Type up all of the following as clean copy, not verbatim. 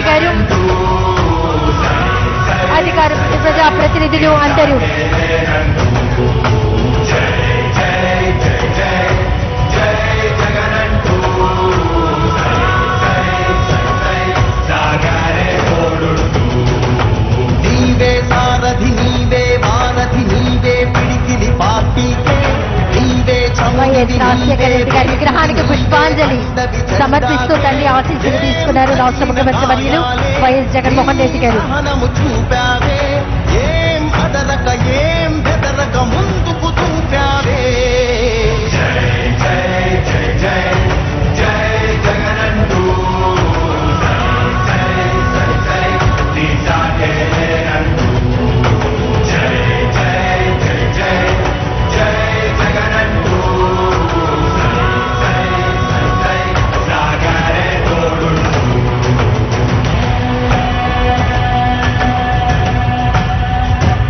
గారు, అధికార ప్రజాప్రతినిధులు అందరూ నీవే సారథి, నీవే వారధి, నీవే పిడికిలి పార్టీకే, నీవే వైఎస్ రాజశేఖర రెడ్డి గారి విగ్రహానికి పుష్పాంజలి సమర్పిస్తూ తల్లి ఆశీస్సులు తీసుకున్నారు రాష్ట్ర ముఖ్యమంత్రి వర్యులు వైఎస్ జగన్మోహన్ రెడ్డి గారు. చూపావే ఏం అదరక ఏం బెదరక ముందుకు చూపావే.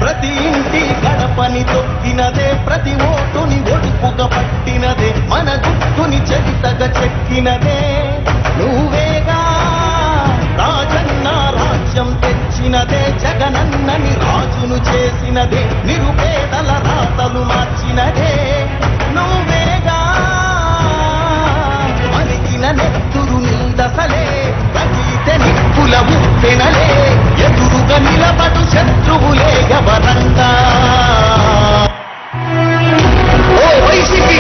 ప్రతి ఇంటి గడపని తొక్కినదే, ప్రతి ఓటుని ఒడుపుగా పట్టినదే, మన గుట్టుని చెవితగా చెక్కినదే నువ్వేగా. రాజన్న రాజ్యం తెచ్చినదే, జగనన్నని రాజును చేసినదే, నిరుపేదల రాతలు మార్చినదే నువ్వేగా. మరిగిన నెత్తురు నీదసలే, రగిలితే నిప్పుల ఉప్పెనలే, ఎదురుగా నిలబడు శత్రువులే ఎవరంగా. ఓ వైసీపీ